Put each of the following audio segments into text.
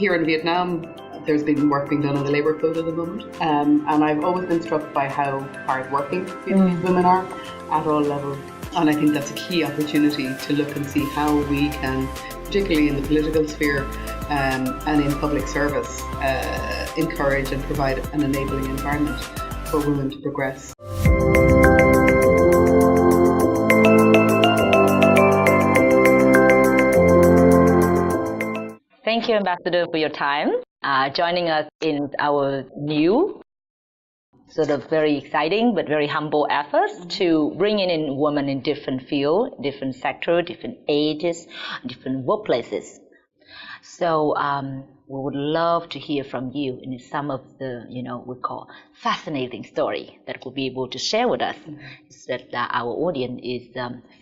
here in Vietnam, there's been work being done on the labour code at the moment, and I've always been struck by how hard-working Vietnamese women are at all levels. And I think that's a key opportunity to look and see how we can, particularly in the political sphere and in public service, encourage and provide an enabling environment for women to progress. Thank you, Ambassador, for your time, joining us in our new, sort of very exciting but very humble efforts to bring in women in different fields, different sectors, different ages, different workplaces. So we would love to hear from you in some of the, we call fascinating story that we'll be able to share with us. Is that our audience is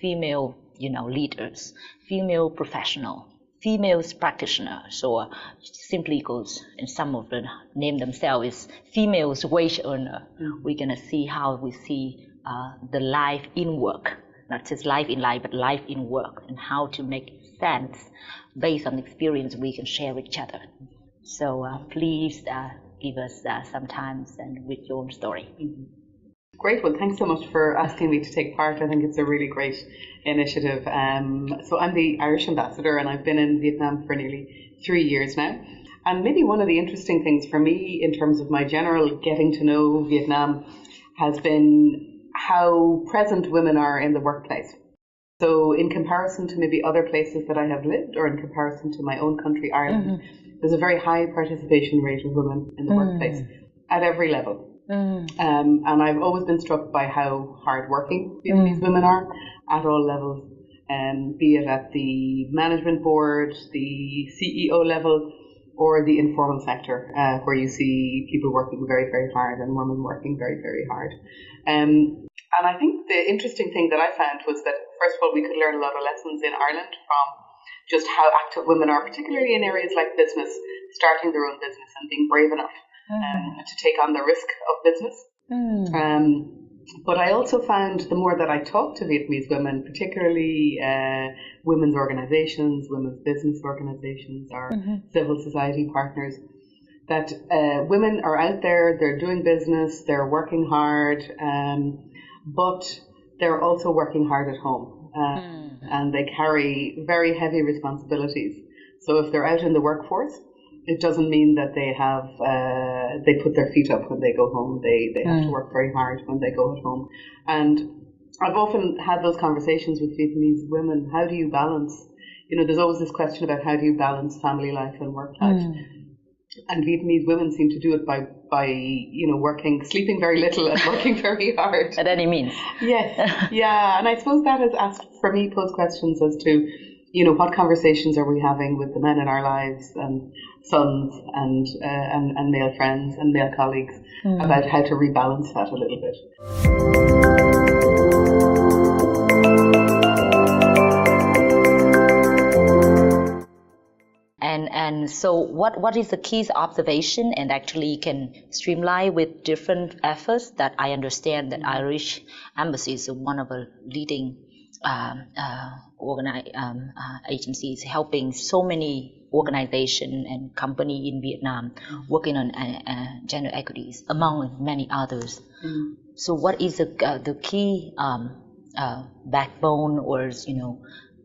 female, leaders, female professional, female practitioners, or simply goes, and some of them name themselves as females wage earner. We're gonna see how we see the life in work, not just life in life, but life in work, and how to make sense based on the experience we can share with each other. So please give us some time and with your own story. Great. Well, thanks so much for asking me to take part. I think it's a really great initiative. So I'm the Irish ambassador, and I've been in Vietnam for nearly 3 years now. And maybe one of the interesting things for me in terms of my general getting to know Vietnam has been how present women are in the workplace. So in comparison to maybe other places that I have lived, or in comparison to my own country, Ireland, there's a very high participation rate of women in the workplace at every level. And I've always been struck by how hard-working Vietnamese women are at all levels, be it at the management board, the CEO level, or the informal sector, where you see people working very, very hard and women working very, very hard. And I think the interesting thing that I found was that, first of all, we could learn a lot of lessons in Ireland from just how active women are, particularly in areas like business, starting their own business and being brave enough to take on the risk of business. But I also found the more that I talked to Vietnamese women, particularly women's organizations, women's business organizations, or civil society partners, that women are out there, they're doing business, they're working hard, but they're also working hard at home. And they carry very heavy responsibilities. So if they're out in the workforce, it doesn't mean that they have they put their feet up when they go home. They have to work very hard when they go at home. And I've often had those conversations with Vietnamese women. How do you balance? There's always this question about how do you balance family life and work life. And Vietnamese women seem to do it by sleeping very little and working very hard. At any means. Yes, yeah. And I suppose that has posed questions as to, what conversations are we having with the men in our lives and sons and male friends and male colleagues about how to rebalance that a little bit. And so what is the key observation, and actually can streamline with different efforts that I understand that Irish Embassy is one of the leading agencies helping so many organizations and companies in Vietnam working on gender equities, among many others. So what is the key backbone or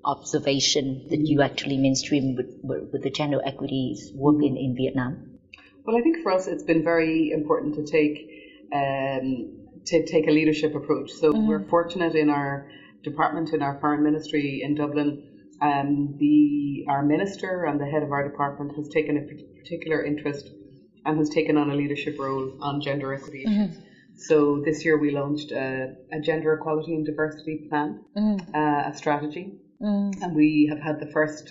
observation that you actually mainstream with the gender equities work in Vietnam? Well, I think for us it's been very important to take a leadership approach. So we're fortunate in our department, in our foreign ministry in Dublin. Our minister and the head of our department has taken a particular interest and has taken on a leadership role on gender equity issues. So this year we launched a gender equality and diversity plan, a strategy. And we have had the first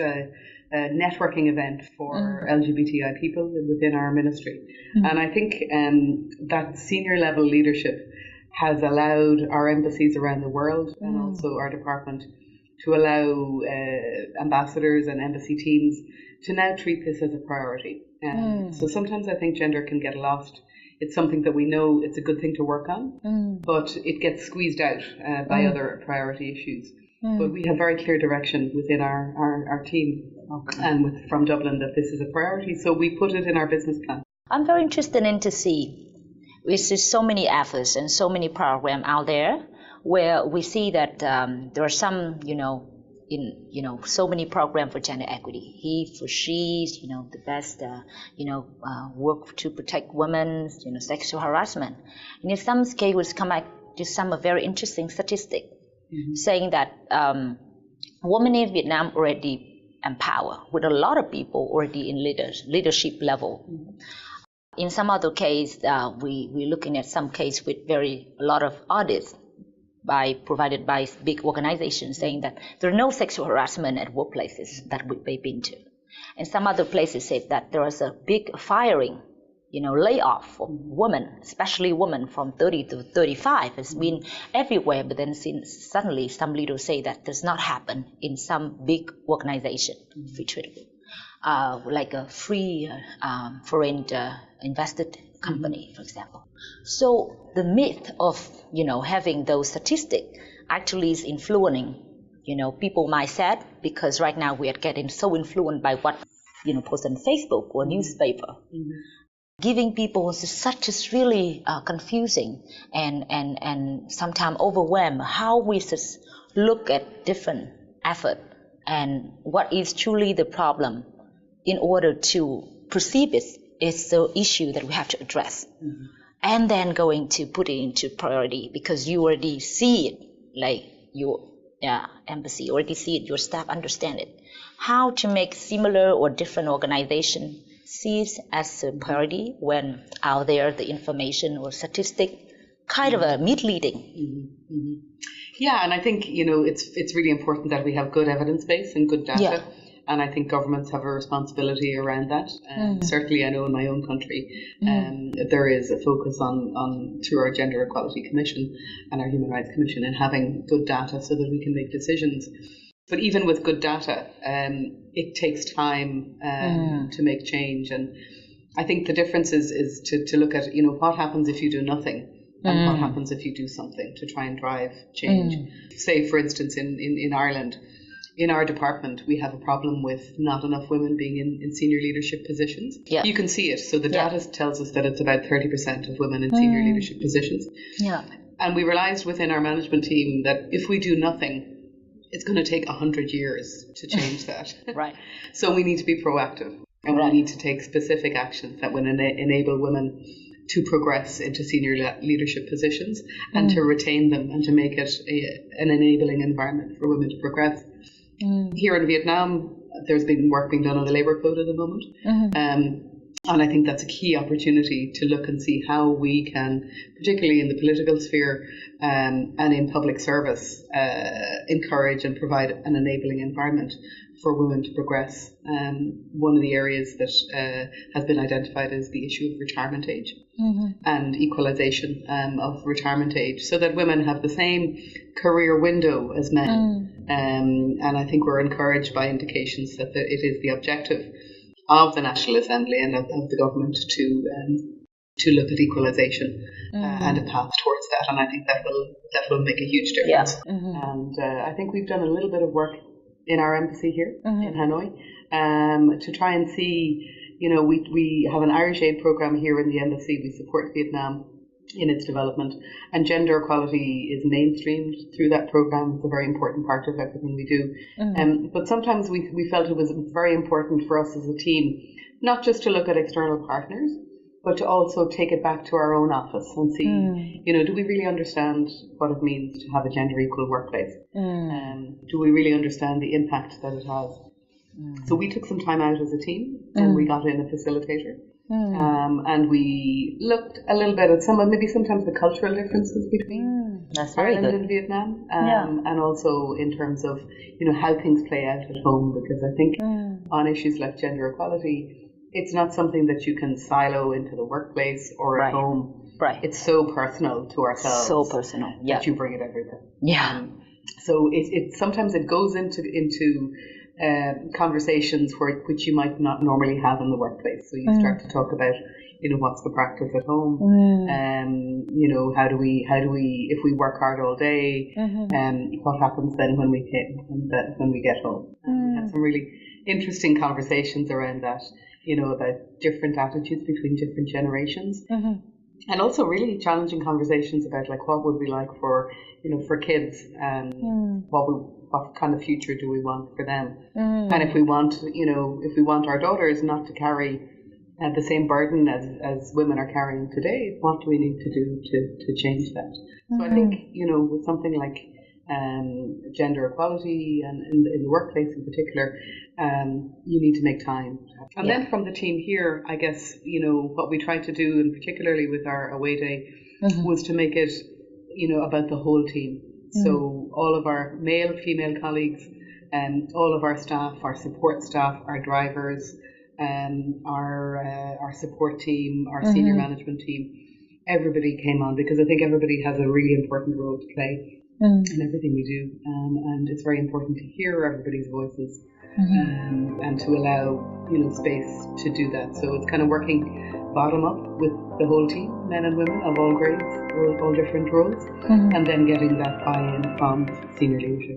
networking event for LGBTI people within our ministry. And I think that senior level leadership has allowed our embassies around the world and also our department to allow ambassadors and embassy teams to now treat this as a priority. So sometimes I think gender can get lost. It's something that we know it's a good thing to work on, but it gets squeezed out by other priority issues. But we have very clear direction within our team and from Dublin that this is a priority. So we put it in our business plan. I'm very interested in to see, we see so many efforts and so many programs out there where we see that there are some, so many programs for gender equity. He for she's, the best, work to protect women, sexual harassment. And in some cases come back to some very interesting statistics saying that women in Vietnam already empower with a lot of people already in leadership level. In some other case, we're looking at some case with a lot of audits provided by big organizations saying that there are no sexual harassment at workplaces that we've been to. And some other places say that there was a big firing, layoff of women, especially women from 30 to 35 has been everywhere. But then suddenly some leaders say that does not happen in some big organization, free trade, like a free foreign invested company, for example. So the myth of having those statistics actually is influencing people mindset, because right now we are getting so influenced by what posted on Facebook or newspaper, giving people such as really confusing and sometimes overwhelmed how we just look at different effort and what is truly the problem in order to perceive it is the issue that we have to address. And then going to put it into priority because you already see it, like your embassy already see it, your staff understand it. How to make similar or different organization see it as a priority when out there the information or statistic kind of a misleading. Yeah, and I think it's really important that we have good evidence base and good data. Yeah. And I think governments have a responsibility around that. Certainly, I know in my own country, there is a focus on through our Gender Equality Commission and our Human Rights Commission in having good data so that we can make decisions. But even with good data, it takes time to make change. And I think the difference is to look at what happens if you do nothing. And what happens if you do something to try and drive change. Say, for instance, in Ireland, in our department, we have a problem with not enough women being in senior leadership positions. Yeah. You can see it. So the data tells us that it's about 30% of women in senior leadership positions. Yeah. And we realized within our management team that if we do nothing, it's going to take 100 years to change that. Right. So we need to be proactive. And we need to take specific actions that will enable women to progress into senior leadership positions and to retain them and to make it an enabling environment for women to progress. Here in Vietnam, there's been work being done on the labour code at the moment. And I think that's a key opportunity to look and see how we can, particularly in the political sphere and in public service, encourage and provide an enabling environment for women to progress. One of the areas that has been identified is the issue of retirement age and equalisation of retirement age so that women have the same career window as men. And I think we're encouraged by indications that it is the objective of the National Assembly and of the government to look at equalisation and a path towards that. And I think that will make a huge difference. And I think we've done a little bit of work in our embassy here in Hanoi to try and see, we have an Irish aid program here in the embassy. We support Vietnam in its development, and gender equality is mainstreamed through that program. It's a very important part of everything we do. But sometimes we felt it was very important for us as a team, not just to look at external partners, but to also take it back to our own office and see, do we really understand what it means to have a gender equal workplace? Do we really understand the impact that it has? So we took some time out as a team and we got in a facilitator. And we looked a little bit at sometimes the cultural differences between Ireland and Vietnam, and also in terms of how things play out at home, because I think on issues like gender equality, it's not something that you can silo into the workplace or at home. Right. It's so personal to ourselves. So personal. That you bring it everywhere. Yeah. So it sometimes it goes into conversations which you might not normally have in the workplace. So you start to talk about, what's the practice at home? How do we, if we work hard all day, what happens then when we get home? We had some really interesting conversations around that, about different attitudes between different generations. And also really challenging conversations about like what would we like for kids, and what kind of future do we want for them, and if we want our daughters not to carry the same burden as women are carrying today, what do we need to do to change that? So I think with something like gender equality and in the workplace in particular, you need to make time. And then from the team here, I guess, what we tried to do, and particularly with our away day, was to make it, about the whole team. So all of our male, female colleagues, and all of our staff, our support staff, our drivers, our support team, our senior management team, everybody came on, because I think everybody has a really important role to play in everything we do, and it's very important to hear everybody's voices, and to allow space to do that. So it's kind of working bottom up with the whole team, men and women of all grades, all different roles, and then getting that buy-in from senior leadership.